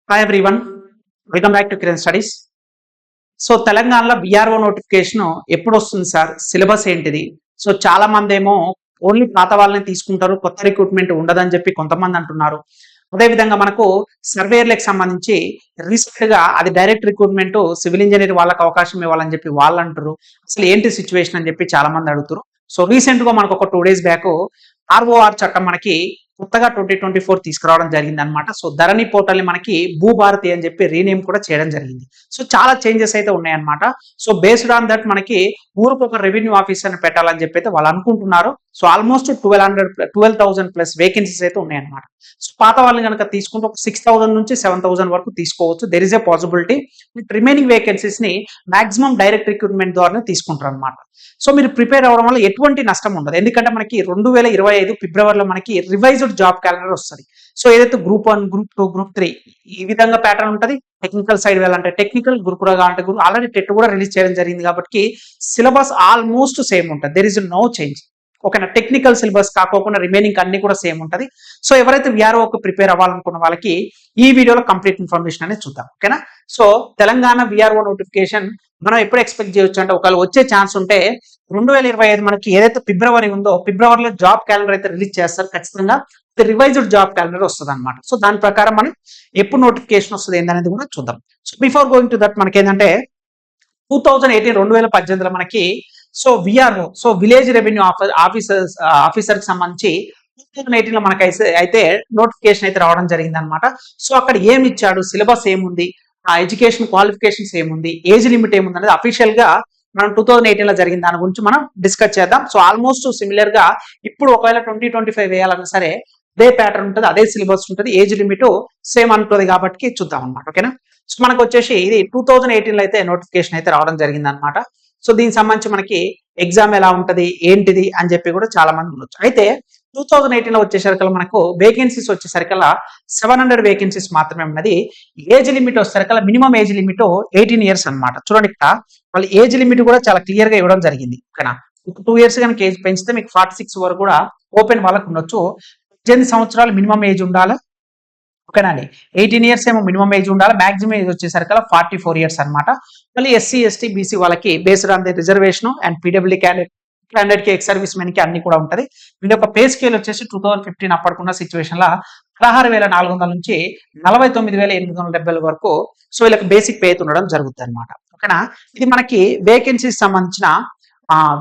Hi everyone, welcome back to Kiran studies. So తెలంగాణలో VRO notification ఎప్పుడు వస్తుంది సార్, సిలబస్ ఏంటిది? సో చాలా మంది ఏమో ఓన్లీ పాత వాళ్ళని తీసుకుంటారు, కొత్త రిక్రూట్మెంట్ ఉండదని చెప్పి కొంతమంది అంటున్నారు. అదేవిధంగా మనకు సర్వేయర్లకు సంబంధించి రీసెంట్ గా అది డైరెక్ట్ రిక్రూట్మెంట్ సివిల్ ఇంజనీర్ వాళ్ళకి అవకాశం ఇవ్వాలని చెప్పి వాళ్ళు అంటారు. అసలు ఏంటి సిచ్యువేషన్ అని చెప్పి చాలా మంది అడుగుతారు. సో రీసెంట్ గా మనకు ఒక 2 days బ్యాక్ ఆర్ఓఆర్ చట్టం మనకి కొత్తగా 2024 తీసుకురావడం జరిగింది అనమాట. సో ధరణి పోర్టల్ ని మనకి భూభారతి అని చెప్పి రీనేమ్ కూడా చేయడం జరిగింది. సో చాలా చేంజెస్ అయితే ఉన్నాయన్నమాట. సో బేస్డ్ ఆన్ దట్ మనకి ఊరికి ఒక రెవెన్యూ ఆఫీసర్ ని పెట్టాలని చెప్పి అయితే వాళ్ళు అనుకుంటున్నారు. సో ఆల్మోస్ట్ 12,000 ప్లస్ వేకెన్సీస్ అయితే ఉన్నాయన్నమాట. సో పాత వాళ్ళని కనుక తీసుకుంటే ఒక 6,000 నుంచి 7,000 వరకు తీసుకోవచ్చు. There is a possibility. Remaining vacancies ని మాక్సిమం డైరెక్ట్ రిక్రూట్మెంట్ ద్వారానే తీసుకుంటారు అనమాట. సో మీరు ప్రిపేర్ అవ్వడం వల్ల ఎటువంటి నష్టం ఉండదు. ఎందుకంటే మనకి 2025 ఫిబ్రవరిలో మనకి రివైజ్డ్ జాబ్ క్యాలెండర్ వస్తుంది. సో ఏదైతే గ్రూప్ 1, గ్రూప్ 2, గ్రూప్ 3 ఈ విధంగా ప్యాటర్న్ ఉంటుంది. టెక్నికల్ సైడ్ వెళ్ళాలంటే టెక్నికల్, గ్రూప్ కూడా కావాలంటే గ్రూప్. ఆల్రెడీ టెట్ కూడా రిలీజ్ చేయడం జరిగింది కాబట్టి సిలబస్ ఆల్మోస్ట్ సేమ్ ఉంటుంది. There is no change. ఓకేనా? టెక్నికల్ సిలబస్ కాకోకుండా రిమైనింగ్ అన్ని కూడా సేమ్ ఉంటుంది. సో ఎవరైతే విఆర్ఓకి ప్రిపేర్ అవ్వాలనుకున్న వాళ్ళకి ఈ వీడియోలో కంప్లీట్ ఇన్ఫర్మేషన్ అనేది చూద్దాం. ఓకేనా? సో తెలంగాణ విఆర్ఓ నోటిఫికేషన్ మనం ఎప్పుడు ఎక్స్పెక్ట్ చేయొచ్చు అంటే, ఒకవేళ వచ్చే ఛాన్స్ ఉంటే 2025 మనకి ఏదైతే ఫిబ్రవరి ఉందో ఫిబ్రవరిలో జాబ్ క్యాలెండర్ అయితే రిలీజ్ చేస్తారు. ఖచ్చితంగా రివైజ్డ్ జాబ్ క్యాలెండర్ వస్తుంది అనమాట. సో దాని ప్రకారం మనం ఎప్పుడు నోటిఫికేషన్ వస్తుంది ఏందనేది కూడా చూద్దాం. So before going to that మనకి ఏంటంటే 2018 మనకి so VRO, so village revenue officer కి సంబంధించి 2018 లో మనకి అయితే నోటిఫికేషన్ అయితే రావడం జరిగింది అనమాట. సో అక్కడ ఏమి ఇచ్చాడు, సిలబస్ ఏముంది, ఆ ఎడ్యుకేషన్ క్వాలిఫికేషన్స్ ఏముంది, ఏజ్ లిమిట్ ఏముంది అనేది అఫీషియల్ గా మనం 2018 లో జరిగిన దాని గురించి మనం డిస్కస్ చేద్దాం. సో ఆల్మోస్ట్ సిమిలర్ గా ఇప్పుడు ఒకవేళ 2025 వేయాలన్నా సరే అదే ప్యాటర్న్ ఉంటుంది, అదే సిలబస్ ఉంటుంది, ఏజ్ లిమిట్ సేమ్ ఉంటుంది కాబట్టి చూద్దాం అనమాట. ఓకేనా? సో మనకు వచ్చేసి ఇది 2018 లో అయితే నోటిఫికేషన్ అయితే రావడం జరిగింది అనమాట. సో దీనికి సంబంధించి మనకి ఎగ్జామ్ ఎలా ఉంటది ఏంటిది అని చెప్పి కూడా చాలా మంది ఉండొచ్చు. అయితే 2018 లో వచ్చేసరికల్లా మనకు వేకెన్సీస్ వచ్చేసరికల్లా 700 వేకెన్సీస్ మాత్రమే ఉన్నది. ఏజ్ లిమిట్ వచ్చేసరికల్లా మినిమం ఏజ్ లిమిట్ 18 years అనమాట. చూడండి, ఇక్కడ వాళ్ళ ఏజ్ లిమిట్ కూడా చాలా క్లియర్ గా ఇవ్వడం జరిగింది. ఓకేనా? 2 years కనుక ఏజ్ పెంచితే మీకు 46 వరకు కూడా ఓపెన్ వాళ్ళకు ఉండొచ్చు. 18 సంవత్సరాలు మినిమం ఏజ్ ఉండాలి. ఓకేనా అండి? 18 years ఏమో మినిమం ఏజ్ ఉండాలి. మాక్సిమం ఏజ్ వచ్చేసరికి 44 years అనమాట. మళ్ళీ ఎస్సీ, ఎస్టీ, బీసీ వాళ్ళకి based on the reservation and PW candidate కి, ఎక్స్ సర్వీస్ మెన్ కి అన్ని కూడా ఉంటది. వీళ్ళ యొక్క పే స్కేల్ వచ్చేసి 2015 అప్పటికున్న సిచ్యువేషన్ లా 16,400 నుంచి 49,870 వరకు సో వీళ్ళకి బేసిక్ పే ఉండడం జరుగుతుంది అనమాట. ఓకేనా? ఇది మనకి వేకెన్సీస్ సంబంధించిన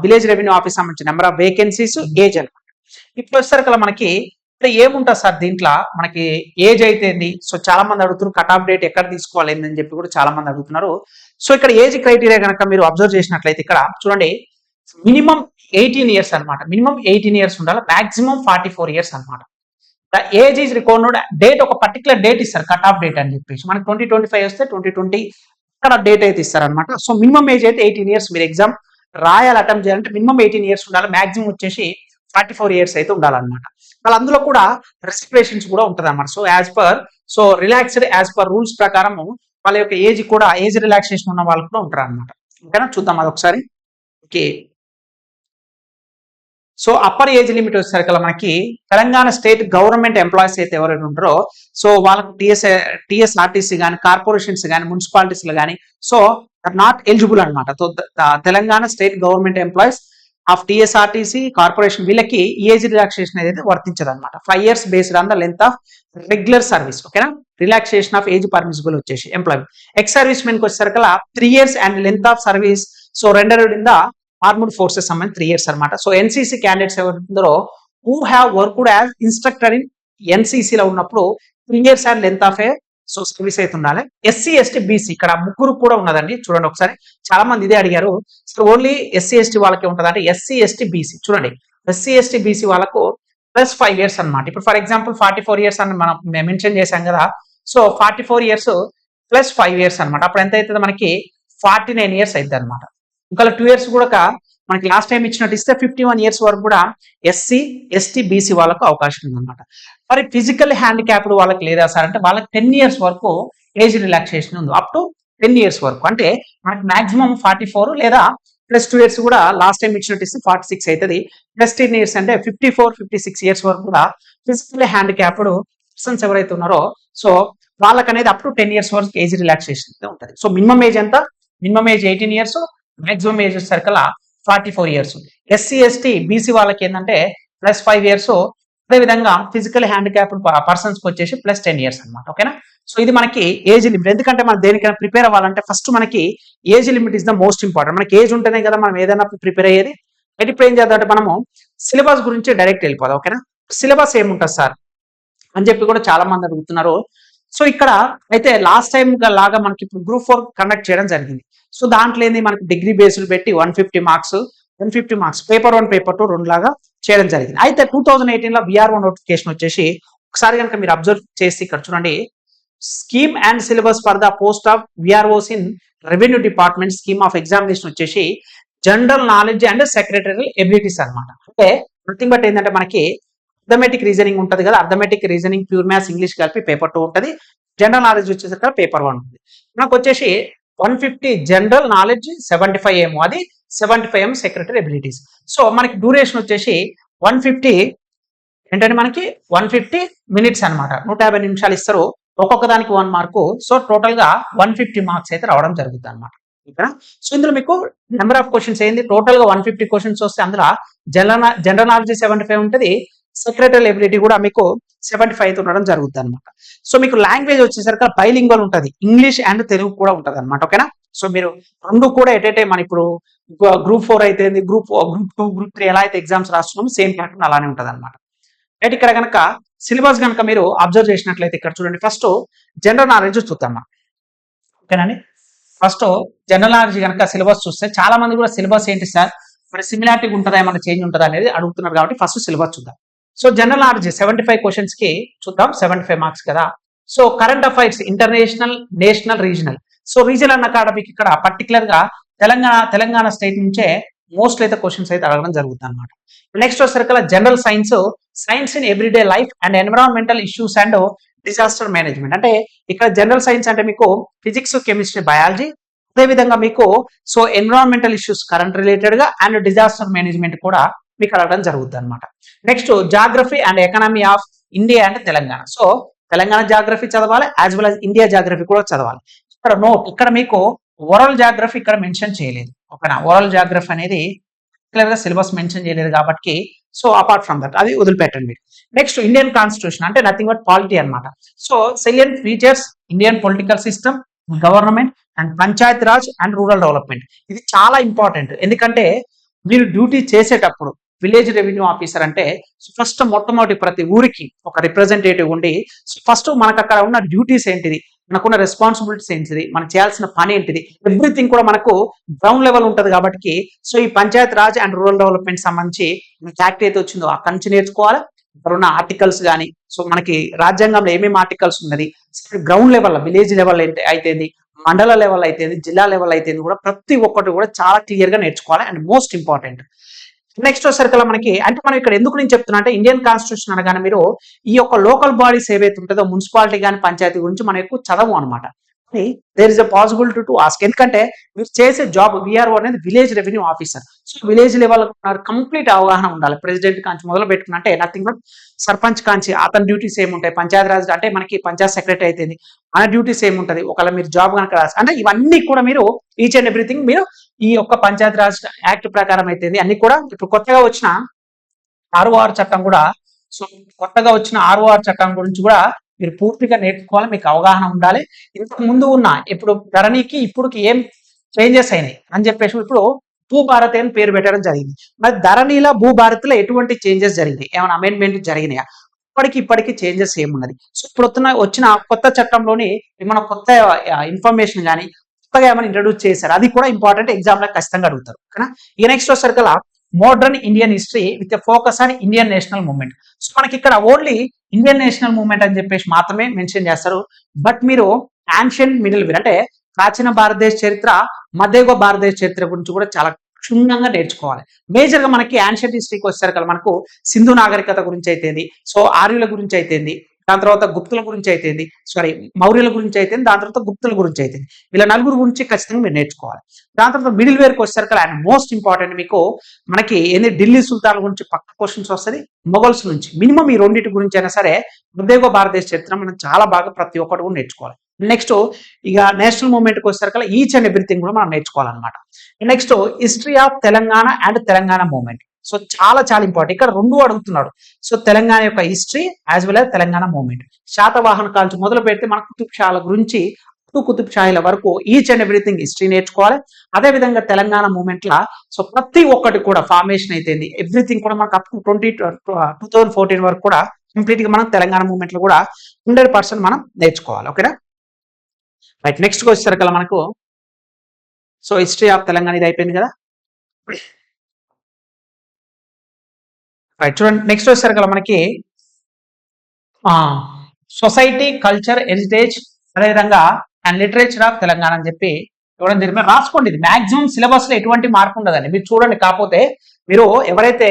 విలేజ్ రెవెన్యూ ఆఫీస్ సంబంధించిన నెంబర్ ఆఫ్ వేకెన్సీస్, ఏజ్ అనమాట. ఇప్పుడు వచ్చేసరికి మనకి ఏముంటుంది సార్ దీంట్లో, మనకి ఏజ్ అయితే ఏంది? సో చాలా మంది అడుగుతున్నారు కట్ ఆఫ్ డేట్ ఎక్కడ తీసుకోవాలి అని చెప్పి కూడా చాలా మంది అడుగుతున్నారు. సో ఇక్కడ ఏజ్ క్రైటీరియా కనుక మీరు అబ్జర్వ్ చేసినట్లయితే ఇక్కడ చూడండి, మినిమం 18 years అనమాట. మినిమం 18 years ఉండాలి. మాక్సిమం 44 years అనమాట. The age is record date, ఒక పర్టికులర్ డేట్ ఇస్తారు కట్ ఆఫ్ డేట్ అని చెప్పేసి. మనకి 2025 వస్తే 2020 ఇక్కడ డేట్ అయితే ఇస్తారు అనమాట. సో మినిమం ఏజ్ అయితే 18 years. మీరు ఎగ్జామ్ రాయాలి, అటెంప్ట్ చేయాలంటే మినిమం 18 years ఉండాలి. మాక్సిమం వచ్చేసి 44 years అయితే ఉండాలన్నమాట. వాళ్ళ అందులో కూడా రిస్ట్రిక్షన్స్ కూడా ఉంటుంది అనమాట. So so relaxed as per rules ప్రకారం వాళ్ళ యొక్క ఏజ్ కూడా ఏజ్ రిలాక్సేషన్ ఉన్న వాళ్ళు కూడా ఉంటారు అనమాట. ఓకేనా? చూద్దాం అది ఒకసారి. Okay. So upper age limit వచ్చేసరికి మనకి తెలంగాణ స్టేట్ గవర్నమెంట్ ఎంప్లాయీస్ అయితే ఎవరైతే ఉంటారో సో వాళ్ళకు టీఎస్ఆర్టీసీ కానీ, కార్పొరేషన్స్ కానీ, మున్సిపాలిటీస్లు కానీ సో నాట్ ఎలిజిబుల్ అనమాట. So Telangana state government employees of TSRTC, corporation వీళ్ళకి ఏజ్ రిలాక్సేషన్ అయితే వర్తించదు అనమాట. 5 years based on the length of regular service. ఓకేనా? రిలాక్సేషన్ ఆఫ్ ఏజ్ పర్మిసిబుల్ వచ్చేసి ఎంప్లాయ్మెంట్. ఎక్స్ సర్వీస్ మెన్ కి వచ్చేసరికి 3 years and length of service so rendered in the armed forces సంబంధించి 3 years అనమాట. సో ఎన్సీసీ క్యాండిడేట్స్ ఎవరుందో who have worked as instructor in NCC లో ఉన్నప్పుడు 3 years and length of A so service అయితే ఉండాలి. SC, ST, BC ఇక్కడ ముగ్గురు కూడా ఉన్నదండి. చూడండి ఒకసారి, చాలా మంది ఇదే అడిగారు. సో ఓన్లీ ఎస్సీ, ఎస్టీ వాళ్ళకి ఉంటుంది అంటే ఎస్సీ, ఎస్టీ, బీసీ చూడండి, ఎస్సీ, ఎస్టీ, బీసీ వాళ్ళకు ప్లస్ 5 years అనమాట. ఇప్పుడు ఫర్ ఎగ్జాంపుల్ 44 years అని మనం మెన్షన్ చేశాం కదా. సో 44 years ప్లస్ 5 years అనమాట. అప్పుడు ఎంత అవుతుంది మనకి 49 years అవుతుంది అనమాట. ఇంకా 2 years కూడా మనకి లాస్ట్ టైం ఇచ్చినట్టు ఇస్తే 51 years వరకు కూడా ఎస్సీ, ఎస్టీ, బీసీ వాళ్ళకు అవకాశం ఉందన్నమాట. మరి ఫిజికల్ హ్యాండిక్యాప్డ్ వాళ్ళకి లేదా సార్ అంటే వాళ్ళకి 10 years వరకు ఏజ్ రిలాక్సేషన్ ఉంది. అప్ టు 10 years వరకు అంటే మనకి మాక్సిమం 44 లేదా ప్లస్ 2 years కూడా లాస్ట్ టైం ఇచ్చినట్టు ఇస్తే 46 అవుతుంది. ప్లస్ 10 years అంటే 54, 56 years వరకు కూడా ఫిజికల్ హ్యాండిక్యాప్డ్ పర్సన్స్ ఎవరైతే ఉన్నారో సో వాళ్ళకి అనేది అప్ టు 10 years వరకు ఏజ్ రిలాక్సేషన్ ఉంటుంది. సో మినిమం ఏజ్ ఎంత? Minimum age 18 years, maximum age circle 44 years. SC ST BC వాళ్ళకి ఏంటంటే +5 years. అదేవిధంగా ఫిజికల్ హ్యాండిక్యాప్డ్ పర్సన్స్కి వచ్చేసి +10 years అనమాట. ఓకేనా? సో ఇది మనకి ఏజ్ లిమిట్. ఎందుకంటే మనం దేనికైనా ప్రిపేర్ అవ్వాలంటే ఫస్ట్ మనకి age limit is the most important. మనకి ఏజ్ ఉంటేనే కదా మనం ఏదైనా ప్రిపేర్ అయ్యేది. అయితే ఇప్పుడు ఏం చేద్దాం అంటే మనము సిలబస్ గురించి డైరెక్ట్ వెళ్ళిపోదాం. ఓకేనా? సిలబస్ ఏముంటుంది సార్ అని చెప్పి కూడా చాలా మంది అడుగుతున్నారు. సో ఇక్కడ అయితే లాస్ట్ టైం లాగా మనకి ఇప్పుడు Group 4 కండక్ట్ చేయడం జరిగింది. సో దాంట్లో ఏంది మనకి డిగ్రీ బేస్డ్ పెట్టి 150 మార్క్స్ పేపర్ 1 పేపర్ 2 రెండు లాగా చేయడం జరిగింది. అయితే 2018లో VRO నోటిఫికేషన్ వచ్చేసి ఒకసారి కనుక మీరు అబ్జర్వ్ చేసి ఇక్కడ చూడండి, scheme and syllabus for the post of VROs in revenue department scheme of examination వచ్చేసి general knowledge and secretarial abilities అనమాట. అంటే నథింగ్ బట్ ఏంటంటే మనకి అర్థమెటిక్ రీజనింగ్ ఉంటుంది కదా, arithmetic reasoning, pure maths, English కలిపి పేపర్ 2 ఉంటుంది. జనరల్ నాలెడ్జ్ వచ్చేసరికి పేపర్ 1 ఉంటుంది. నాకు వచ్చేసి 150 జనరల్ నాలెడ్జ్, 75 ఏమో అది, 75 ఏమో సెక్రటరీ ఎబిలిటీస్. సో మనకి డ్యూరేషన్ వచ్చేసి 150 ఏంటంటే మనకి 150 minutes అనమాట. 150 నిమిషాలు ఇస్తారు. ఒక్కొక్క దానికి 1 మార్కు. సో టోటల్ గా 150 మార్క్స్ అయితే రావడం జరుగుతుంది అనమాట. ఓకేనా? సో ఇందులో మీకు నెంబర్ ఆఫ్ క్వశ్చన్స్ ఏంది, టోటల్ గా 150 క్వశ్చన్స్ వస్తే అందులో జనరల్ నాలెడ్జ్ 75 ఉంటుంది, సెక్రటరీ ఎబిలిటీ కూడా మీకు 75 ఉండడం జరుగుతుంది అనమాట. సో మీకు లాంగ్వేజ్ వచ్చేసరికి బైలింగ్వల్ ఉంటుంది, ఇంగ్లీష్ అండ్ తెలుగు కూడా ఉంటుంది అనమాట. ఓకేనా? సో మీరు రెండు కూడా ఎట్ ఏ టైం మన ఇప్పుడు Group 4 అయితే Group 2, Group 3 ఎలా అయితే ఎగ్జామ్స్ రాస్తున్నామో సేమ్ ప్యాటర్న్ అలానే ఉంటుంది అనమాట. రైట్? ఇక్కడ కనుక సిలబస్ కనుక మీరు అబ్జర్వ్ చేసినట్లయితే ఇక్కడ చూడండి, ఫస్ట్ జనరల్ నాలెడ్జ్ చూద్దాం. ఓకేనండి? ఫస్ట్ జనరల్ నాలెడ్జ్ కనుక సిలబస్ చూస్తే చాలా మంది కూడా సిలబస్ ఏంటి సార్ మరి సిమిలారిటీ ఉంటుందా, ఏమైనా చేంజ్ ఉంటుందా అనేది అడుగుతున్నారు. కాబట్టి ఫస్ట్ సిలబస్ చూద్దాం. సో జనరల్ నాలెడ్జ్ 75 క్వశ్చన్స్ కి చూద్దాం, 75 మార్క్స్ కదా. So current affairs international, national, regional. So regional academic ఇక్కడ పర్టికులర్ గా తెలంగాణ స్టేట్ నుంచే మోస్ట్ అయితే క్వశ్చన్స్ అయితే అడగడం జరుగుతుంది అనమాట. నెక్స్ట్ వచ్చేసరికి general science in everyday life and environmental issues and disaster management. అంటే ఇక్కడ జనరల్ సైన్స్ అంటే మీకు ఫిజిక్స్, కెమిస్ట్రీ, బయాలజీ, అదేవిధంగా మీకు so environmental issues current related గా అండ్ డిజాస్టర్ మేనేజ్మెంట్ కూడా మీకు అడగడం జరుగుతుంది అనమాట. Next geography and economy of India and Telangana. So Telangana geography చదవాలి, as well as India geography కూడా చదవాలి. ఇక్కడ నోట్, ఇక్కడ మీకు ఓరల్ జాగ్రఫీ ఇక్కడ మెన్షన్ చేయలేదు. ఓకేనా? ఓరల్ జాగ్రఫీ అనేది క్లియర్ గా సిలబస్ మెన్షన్ చేయలేదు కాబట్టి సో అపార్ట్ ఫ్రమ్ దట్ అది వదిలిపెట్టండి మీరు. నెక్స్ట్ ఇండియన్ కాన్స్టిట్యూషన్ అంటే నథింగ్ బట్ పాలిటీ అనమాట. So salient features Indian political system, government and Panchayat Raj and rural development. ఇది చాలా ఇంపార్టెంట్. ఎందుకంటే మీరు డ్యూటీ చేసేటప్పుడు విలేజ్ రెవెన్యూ ఆఫీసర్ అంటే ఫస్ట్ మొట్టమొదటి ప్రతి ఊరికి ఒక రిప్రజెంటేటివ్ ఉండి ఫస్ట్ మనకు అక్కడ ఉన్న డ్యూటీస్ ఏంటిది, మనకున్న రెస్పాన్సిబిలిటీస్ ఏంటిది, మనం చేయాల్సిన పని ఏంటిది, ఎవ్రీథింగ్ కూడా మనకు గ్రౌండ్ లెవెల్ ఉంటుంది. కాబట్టి సో ఈ Panchayat Raj and rural development సంబంధించి మనకి యాక్ట్ అయితే వచ్చిందో అక్కడి నుంచి నేర్చుకోవాలి. ఇక్కడ ఉన్న ఆర్టికల్స్ కానీ సో మనకి రాజ్యాంగంలో ఏమేమి ఆర్టికల్స్ ఉన్నది, గ్రౌండ్ లెవెల్ విలేజ్ లెవెల్ అయితేంది, మండల లెవెల్ అయితేంది, జిల్లా లెవెల్ అయితేంది కూడా ప్రతి ఒక్కటి కూడా చాలా క్లియర్ గా నేర్చుకోవాలి. అండ్ మోస్ట్ ఇంపార్టెంట్ నెక్స్ట్ వచ్చేసరికి మనకి అంటే మనం ఇక్కడ ఎందుకు నేను చెప్తున్నా అంటే ఇండియన్ కాన్స్టిట్యూషన్ అనగానే మీరు ఈ యొక్క లోకల్ బాడీస్ ఏవైతే ఉంటుందో మున్సిపాలిటీ కానీ పంచాయతీ గురించి మనం ఎక్కువ చదవం అనమాట. There is a possibility to ask. ఎందుకంటే మీరు చేసే జాబ్ VRO అనేది village revenue officer. So village level complete అవగాహన ఉండాలి. ప్రెసిడెంట్ కాంచి మొదలు పెట్టుకున్నా అంటే నథింగ్ బట్ సర్పంచ్ కాంచి అతని డ్యూటీస్ ఏముంటాయి, పంచాయత్ రాజ్ అంటే మనకి పంచాయత్ సెక్రటరీ అయితే మన డ్యూటీస్ ఏముంటది, ఒకవేళ మీరు జాబ్ కనుక రాసి అంటే ఇవన్నీ కూడా మీరు ఈచ్ అండ్ ఎవ్రీథింగ్ మీరు ఈ యొక్క పంచాయత్ రాజ్ యాక్ట్ ప్రకారం అయితే అన్ని కూడా ఇప్పుడు కొత్తగా వచ్చిన ROR చట్టం కూడా సో కొత్తగా వచ్చిన ROR చట్టం గురించి కూడా మీరు పూర్తిగా నేర్చుకోవాలి, మీకు అవగాహన ఉండాలి. ఇంతకు ముందు ఉన్న ఇప్పుడు ధరణికి ఇప్పుడుకి ఏం చేంజెస్ అయినాయి అని చెప్పేసి ఇప్పుడు భూభారతి అని పేరు పెట్టడం జరిగింది. మరి ధరణిలో భూభారతిలో ఎటువంటి చేంజెస్ జరిగినాయి, ఏమైనా అమెండ్మెంట్ జరిగినాయా, ఇప్పటికి చేంజెస్ ఏమున్నది. సో ఇప్పుడు వచ్చిన కొత్త చట్టంలోని ఏమైనా కొత్త ఇన్ఫర్మేషన్ కానీ కొత్తగా ఏమైనా ఇంట్రడ్యూస్ చేశారు, అది కూడా ఇంపార్టెంట్, ఎగ్జామ్ లో ఖచ్చితంగా అడుగుతారు. ఓకేనా? ఈ నెక్స్ట్ వచ్చేసరికి modern Indian history with focus on Indian national movement. So మనకి ఇక్కడ ఓన్లీ ఇండియన్ నేషనల్ మూవ్మెంట్ అని చెప్పేసి మాత్రమే మెన్షన్ చేస్తారు. బట్ మీరు యాన్షియంట్ మిడిల్ వీర్ అంటే ప్రాచీన భారతదేశ చరిత్ర, మధ్యయుగ భారతదేశ చరిత్ర గురించి కూడా చాలా క్షుణ్ణంగా నేర్చుకోవాలి. మేజర్ గా మనకి యాన్షియంట్ హిస్టరీకి వచ్చేసరికి మనకు సింధు నాగరికత గురించి అయితేంది, సో ఆర్యుల గురించి అయితేంది, దాని తర్వాత గుప్తుల గురించి అయితేంది, సారీ మౌర్యుల గురించి అయితేంది, దాని తర్వాత గుప్తుల గురించి అయితేంది. వీళ్ళ నలుగురు గురించి ఖచ్చితంగా మీరు నేర్చుకోవాలి. దాని తర్వాత మిడిల్ వేర్కి వచ్చేసరికి అండ్ మోస్ట్ ఇంపార్టెంట్ మీకు మనకి ఏంది ఢిల్లీ సుల్తాన్ గురించి పక్క క్వశ్చన్స్ వస్తుంది, మొఘల్స్ నుంచి మినిమం ఈ రెండింటి గురించి అయినా సరే మధ్యయుగ భారతదేశ చరిత్ర మనం చాలా బాగా ప్రతి ఒక్కటి కూడా నేర్చుకోవాలి. నెక్స్ట్ ఇక నేషనల్ మూవ్మెంట్కి వచ్చేసరికి ఈచ్ అండ్ ఎవ్రీథింగ్ కూడా మనం నేర్చుకోవాలన్నమాట. Next history of Telangana and Telangana movement. So చాలా చాలా ఇంపార్టెంట్, ఇక్కడ రెండు అడుగుతున్నాడు. సో తెలంగాణ యొక్క history as well as Telangana movement. Satavahana కాలం నుంచి మొదలు పెడితే మన కుతుబ్ షాల గురించి కుతుబ్ షాయిల వరకు ఈచ్ అండ్ ఎవ్రీథింగ్ హిస్టరీ నేర్చుకోవాలి. అదే విధంగా తెలంగాణ మూవ్మెంట్ లా సో ప్రతి ఒక్కటి కూడా ఫార్మేషన్ అయితే ఎవ్రీథింగ్ కూడా మనకు అప్ టు 2014 వరకు కూడా కంప్లీట్ గా మనం తెలంగాణ మూవ్మెంట్ లో కూడా 100% మనం నేర్చుకోవాలి. ఓకేనా, రైట్. నెక్స్ట్ వచ్చేసరికి మనకు సో హిస్టరీ ఆఫ్ తెలంగాణ ఇది అయిపోయింది కదా. రైట్, చూడండి నెక్స్ట్ వచ్చేసరికి మనకి సొసైటీ, కల్చర్, హెరిటేజ్, అదేవిధంగా అండ్ లిటరేచర్ ఆఫ్ తెలంగాణ అని చెప్పి ఇవ్వడం జరిగింది. రాసుకోండి, ఇది మాక్సిమం సిలబస్ లో ఎటువంటి మార్పు ఉండదండి, మీరు చూడండి. కాకపోతే మీరు ఎవరైతే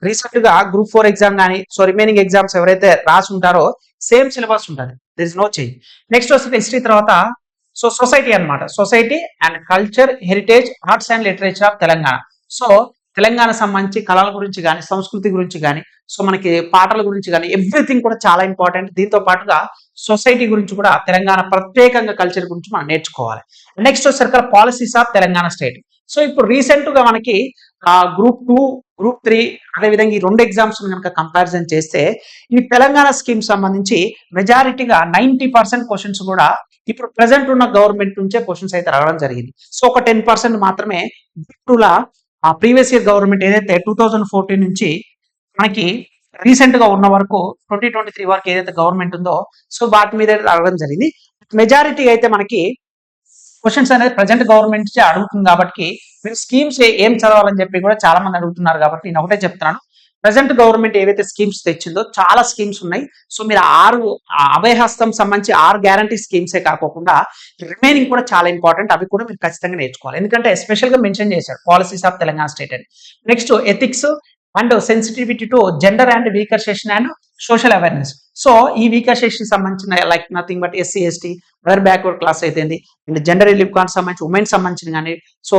రీసెంట్ గా గ్రూప్ 4 ఎగ్జామ్ కానీ సో రిమైనింగ్ ఎగ్జామ్స్ ఎవరైతే రాసి ఉంటారో సేమ్ సిలబస్ ఉంటుంది, there is no change. Next వస్తే హిస్టరీ తర్వాత సో సొసైటీ అన్నమాట, society and culture, heritage, arts and literature of Telangana. So Telangana సంబంధించి కళల గురించి కానీ సంస్కృతి గురించి కానీ సో మనకి పాటల గురించి కానీ ఎవ్రీథింగ్ కూడా చాలా ఇంపార్టెంట్. దీంతో పాటుగా సొసైటీ గురించి కూడా తెలంగాణ ప్రత్యేకంగా కల్చర్ గురించి మనం నేర్చుకోవాలి. నెక్స్ట్ వచ్చేసరికి policies of Telangana state. So ఇప్పుడు రీసెంట్ గా మనకి గ్రూప్ 2, గ్రూప్ 3 అదేవిధంగా ఈ రెండు ఎగ్జామ్స్ కనుక కంపారిజన్ చేస్తే ఈ తెలంగాణ స్కీమ్ సంబంధించి మెజారిటీగా 90% క్వశ్చన్స్ కూడా ఇప్పుడు ప్రెసెంట్ ఉన్న గవర్నమెంట్ నుంచే క్వశ్చన్స్ అయితే రావడం జరిగింది. సో ఒక 10% మాత్రమే ప్రీవియస్ ఇయర్ గవర్నమెంట్ ఏదైతే 2014 నుంచి మనకి రీసెంట్ గా ఉన్న వరకు 2023 వరకు ఏదైతే గవర్నమెంట్ ఉందో సో వాటి మీద రావడం జరిగింది. మెజారిటీ అయితే మనకి క్వశ్చన్స్ అనేది ప్రజెంట్ గవర్నమెంట్ అడుగుతుంది కాబట్టి మీరు స్కీమ్స్ ఏం చదవాలని చెప్పి కూడా చాలా మంది అడుగుతున్నారు కాబట్టి నేను ఒకటే చెప్తున్నాను, ప్రజెంట్ గవర్నమెంట్ ఏవైతే స్కీమ్స్ తెచ్చిందో చాలా స్కీమ్స్ ఉన్నాయి. సో మీరు అభయహస్తం సంబంధించి 6 గ్యారంటీ స్కీమ్సే కాకుండా రిమైనింగ్ కూడా చాలా ఇంపార్టెంట్, అవి కూడా మీరు ఖచ్చితంగా నేర్చుకోవాలి. ఎందుకంటే ఎస్పెషల్ గా మెన్షన్ చేశారు పాలసీస్ ఆఫ్ తెలంగాణ స్టేట్ అని. Next ethics and sensitivity to gender and weaker session and social awareness. So ఈ వీకర్ సెషన్ సంబంధించిన like nothing but SC ST other backward class అయితే అండ్ జెండర్ రిలీఫ్ కాన్ సంబంధించి women సంబంధించిన కానీ so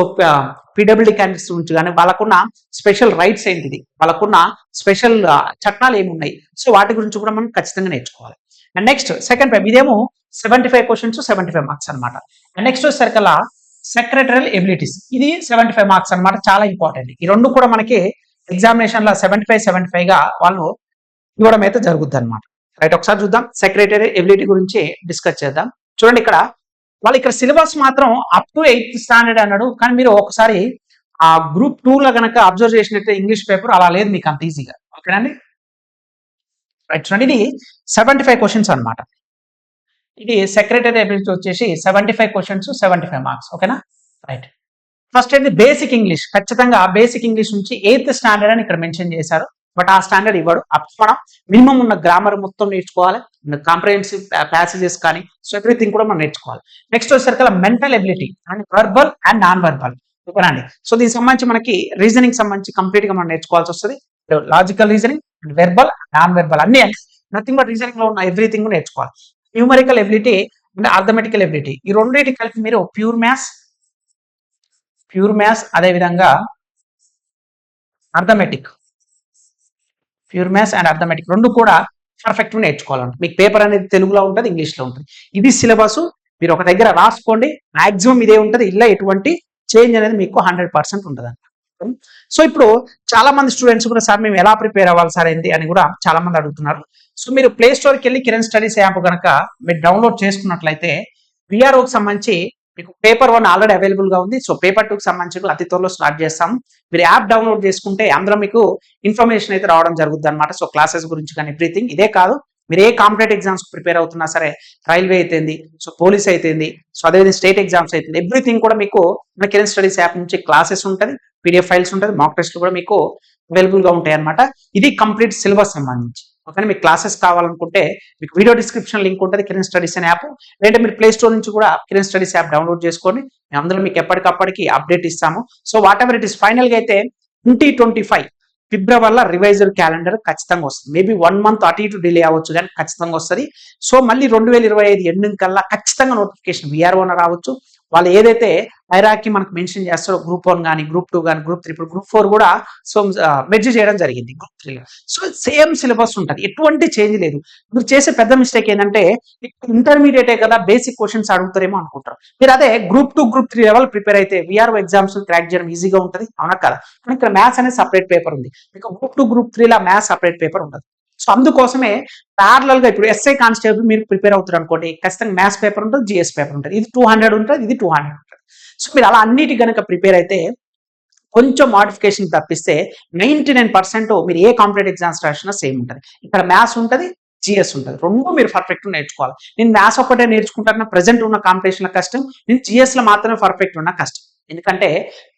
PWD candidates గురించి కానీ వాళ్ళకున్న స్పెషల్ రైట్స్ ఏంటిది, వాళ్ళకున్న స్పెషల్ చట్టాలు ఏమున్నాయి, సో వాటి గురించి కూడా మనం ఖచ్చితంగా నేర్చుకోవాలి. అండ్ నెక్స్ట్ సెకండ్ పేపర్ ఇదేమో 75 క్వశ్చన్స్ 75 మార్క్స్ అనమాట. అండ్ నెక్స్ట్ వచ్చేసరికల్లా సెక్రటరియల్ ఎబిలిటీస్, ఇది 75 మార్క్స్ అనమాట, చాలా ఇంపార్టెంట్. ఈ రెండు కూడా మనకి ఎగ్జామినేషన్ లో 75 గా వాళ్ళు ఇవ్వడం అయితే జరుగుద్ది అనమాట. రైట్, ఒకసారి చూద్దాం సెక్రటరీ ఎబిలిటీ గురించి డిస్కస్ చేద్దాం. చూడండి ఇక్కడ వాళ్ళు ఇక్కడ సిలబస్ మాత్రం అప్ టు 8th స్టాండర్డ్ అన్నాడు, కానీ మీరు ఒకసారి ఆ గ్రూప్ 2 లో కనుక అబ్జర్వ్ చేసినట్టే ఇంగ్లీష్ పేపర్ అలా లేదు మీకు అంత ఈజీగా. ఓకేనండి, రైట్. చూడండి ఇది 75 క్వశ్చన్స్ అనమాట. ఇది సెక్రటరీ ఎబిలిటీ వచ్చేసి 75 క్వశ్చన్స్ 75 మార్క్స్. ఓకేనా, రైట్. ఫస్ట్ ఏంటి బేసిక్ ఇంగ్లీష్, ఖచ్చితంగా బేసిక్ ఇంగ్లీష్ నుంచి 8th స్టాండర్డ్ అని ఇక్కడ మెన్షన్ చేశారు, బట్ ఆ స్టాండర్డ్ ఇవ్వడు. మనం మినిమం ఉన్న గ్రామర్ మొత్తం నేర్చుకోవాలి, కాంప్రహెన్సివ్ ప్యాసేజెస్ కానీ సో ఎవ్రీథింగ్ కూడా మనం నేర్చుకోవాలి. నెక్స్ట్ వచ్చేసరికి mental ability and verbal and non verbal. ఓకేనండి, సో దీనికి సంబంధించి మనకి రీజనింగ్ సంబంధించి కంప్లీట్ గా మనం నేర్చుకోవాల్సి వస్తుంది. Logical reasoning, verbal, non verbal అన్ని నథింగ్ బట్ రీజనింగ్ లో ఉన్న ఎవ్రీథింగ్ నేర్చుకోవాలి. Numerical ability and arithmetical ability, ఈ రెండింటి కలిపి మీరు ప్యూర్ మ్యాథ్స్ అదేవిధంగా arithmetic, pure maths and arithmetic రెండు కూడా పర్ఫెక్ట్ నేర్చుకోవాలంటే మీకు పేపర్ అనేది తెలుగులో ఉంటుంది, ఇంగ్లీష్లో ఉంటుంది. ఇది సిలబస్, మీరు ఒక దగ్గర రాసుకోండి, మాక్సిమం ఇదే ఉంటుంది, ఇలా ఎటువంటి చేంజ్ అనేది మీకు 100% ఉంటుంది. సో ఇప్పుడు చాలా మంది స్టూడెంట్స్ కూడా సార్ మేము ఎలా ప్రిపేర్ అవ్వాలి సార్ ఏంటి అని కూడా చాలా మంది అడుగుతున్నారు. సో మీరు ప్లే స్టోర్కి వెళ్ళి కిరణ్ స్టడీస్ యాప్ కనుక మీరు డౌన్లోడ్ చేసుకున్నట్లయితే VROకి సంబంధించి మీకు పేపర్ 1 ఆల్రెడీ అవైలబుల్ గా ఉంది. సో పేపర్ 2కి సంబంధించి అతి త్వరలో స్టార్ట్ చేస్తాము. మీరు యాప్ డౌన్లోడ్ చేసుకుంటే అందులో మీకు ఇన్ఫర్మేషన్ అయితే రావడం జరుగుతుంది అనమాట. సో క్లాసెస్ గురించి కానీ ఎవ్రీథింగ్ ఇదే కాదు, మీరు ఏ కాంపిటేటివ్ ఎగ్జామ్స్ ప్రిపేర్ అవుతున్నా సరే, రైల్వే అయితేంది, సో పోలీస్ అయితేంది, సో అదేవిధంగా స్టేట్ ఎగ్జామ్స్ అయితే ఎవ్రీథింగ్ కూడా మీకు మన కిరణ్ స్టడీస్ యాప్ నుంచి క్లాసెస్ ఉంటుంది, PDF ఫైల్స్ ఉంటుంది, మాక్ టెస్ట్లు కూడా మీకు అవైలబుల్ గా ఉంటాయి అనమాట. ఇది కంప్లీట్ సిలబస్ సంబంధించి. ఓకే, మీకు క్లాసెస్ కావాలనుకుంటే మీకు వీడియో డిస్క్రిప్షన్ లింక్ ఉంటుంది కిరణ్ స్టడీస్ అనే యాప్, లేదంటే మీరు ప్లే స్టోర్ నుంచి కూడా కిరణ్ స్టడీస్ యాప్ డౌన్లోడ్ చేసుకొని అందులో మీకు ఎప్పటికప్పటికి అప్డేట్ ఇస్తాము. So what ever it is, final గా అయితే 2025 ఫిబ్రవరిలో రివైజ్డ్ క్యాలెండర్ ఖచ్చితంగా వస్తుంది. మేబీ 1 మంత్ అటు ఇటు డిలే అవ్వచ్చు కానీ ఖచ్చితంగా వస్తుంది. సో మళ్ళీ 2025 ఎండింగ్ కల్లా ఖచ్చితంగా నోటిఫికేషన్ విఆర్ఓన రావచ్చు. వాళ్ళు ఏదైతే హైరార్కీ మనకు మెన్షన్ చేస్తారో గ్రూప్ 1 కానీ, గ్రూప్ 2 కానీ, గ్రూప్ 3, ఇప్పుడు గ్రూప్ 4 కూడా సో మెర్జ్ చేయడం జరిగింది గ్రూప్ 3. సో సేమ్ సిలబస్ ఉంటుంది, ఎటువంటి చేంజ్ లేదు. మీరు చేసే పెద్ద మిస్టేక్ ఏంటంటే ఇంటర్మీడియటే కదా బేసిక్ క్వశ్చన్స్ అడుగుతారేమో అనుకుంటారు. మీరు అదే గ్రూప్ 2, గ్రూప్ 3 లెవెల్ ప్రిపేర్ అయితే విఆర్ఓ ఎగ్జామ్స్ క్రాక్ చేయడం ఈజీగా ఉంటుంది, అవునా కదా. కానీ ఇక్కడ మ్యాథ్స్ అనేది సపరేట్ పేపర్ ఉంది, మీకు గ్రూప్ 2, గ్రూప్ 3 లా మ్యాథ్స్ సపరేట్ పేపర్ ఉండదు. సో అందుకోసమే ప్యారలల్ గా ఇప్పుడు ఎస్ఐ కానిస్టేబుల్ మీరు ప్రిపేర్ అవుతారు అనుకోండి, ఖచ్చితంగా మ్యాథ్స్ పేపర్ ఉంటుంది, జిఎస్ పేపర్ ఉంటుంది. ఇది 200 ఉంటుంది, ఇది 200 ఉంటుంది. సో మీరు అలా అన్నిటి కనుక ప్రిపేర్ అయితే కొంచెం మోడిఫికేషన్ తప్పిస్తే 99% మీరు ఏ కాంపిటేటివ్ ఎగ్జామ్స్ రాసినా సేమ్ ఉంటుంది. ఇక్కడ మ్యాథ్స్ ఉంటుంది, జిఎస్ ఉంటుంది, రెండు మీరు పర్ఫెక్ట్ నేర్చుకోవాలి. నేను మ్యాథ్స్ ఒకటే నేర్చుకుంటాను ప్రెసెంట్ ఉన్న కాంపిటీషన్ కష్టం, నేను జిఎస్ లో మాత్రమే పర్ఫెక్ట్ ఉన్న కష్టం. ఎందుకంటే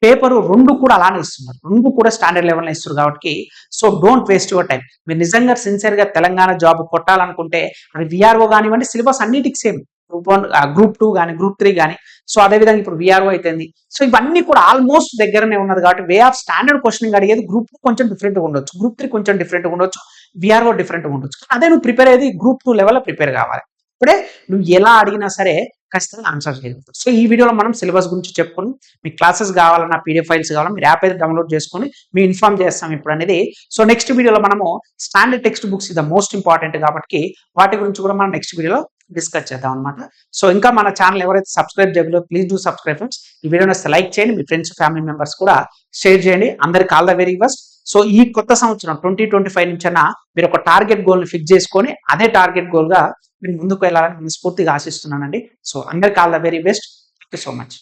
పేపర్ రెండు కూడా అలానే ఇస్తున్నారు, రెండు కూడా స్టాండర్డ్ లెవెల్ ఇస్తున్నారు కాబట్టి. So don't waste your time. మీరు నిజంగా సిన్సియర్ గా తెలంగాణ జాబ్ కొట్టాలనుకుంటే అది విఆర్ఓ కానివ్వండి, సిలబస్ అన్నిటికి సేమ్. గ్రూప్ 1, గ్రూప్ 2 కానీ, గ్రూప్ 3 కానీ. సో అదేవిధంగా ఇప్పుడు విఆర్ఓ అయిపోయింది. సో ఇవన్నీ కూడా ఆల్మోస్ట్ దగ్గరనే ఉన్నది కాబట్టి వే ఆఫ్ స్టాండర్డ్ క్వశ్చనింగ్ అడిగేది గ్రూప్ 2 కొంచెం డిఫరెంట్గా ఉండొచ్చు, గ్రూప్ 3 కొంచెం డిఫరెంట్గా ఉండొచ్చు, విఆర్ఓ డిఫరెంట్గా ఉండొచ్చు. అదే నువ్వు ప్రిపేర్ అయ్యేది గ్రూప్ 2 లెవెల్లో ప్రిపేర్ కావాలి. ఇప్పుడే నువ్వు ఎలా అడిగినా సరే ఖచ్చితంగా ఆన్సర్ చేయగలుగుతావు. సో ఈ వీడియోలో మనం సిలబస్ గురించి చెప్పుకుని, మీ క్లాసెస్ కావాలన్నా, పీడిఎఫ్ ఫైల్స్ కావాలన్నా మీరు యాప్ అయితే డౌన్లోడ్ చేసుకొని మీ ఇన్ఫార్మ్ చేస్తాం ఇప్పుడు అనేది. సో నెక్స్ట్ వీడియోలో మనము స్టాండర్డ్ టెక్స్ట్ బుక్స్ ఇది మోస్ట్ ఇంపార్టెంట్ కాబట్టి వాటి గురించి కూడా మనం నెక్స్ట్ వీడియోలో డిస్కస్ చేద్దాం అనమాట. సో ఇంకా మన ఛానల్ ఎవరైతే సబ్స్క్రైబ్ చేయలేదో ప్లీజ్ డూ సబ్స్క్రైబ్ ఫ్రెండ్స్. ఈ వీడియోని వస్తే లైక్ చేయండి, మీ ఫ్రెండ్స్ ఫ్యామిలీ మెంబర్స్ కూడా షేర్ చేయండి. అందరికి all the very best. So ఈ కొత్త సంవత్సరం 2025 నుంచైనా మీరు ఒక టార్గెట్ గోల్ ని ఫిక్స్ చేసుకొని అదే టార్గెట్ గోల్ గా మీరు ముందుకు వెళ్ళాలని మనస్ఫూర్తిగా ఆశిస్తున్నానండి. సో అందరికి all the very best. Thank you so much.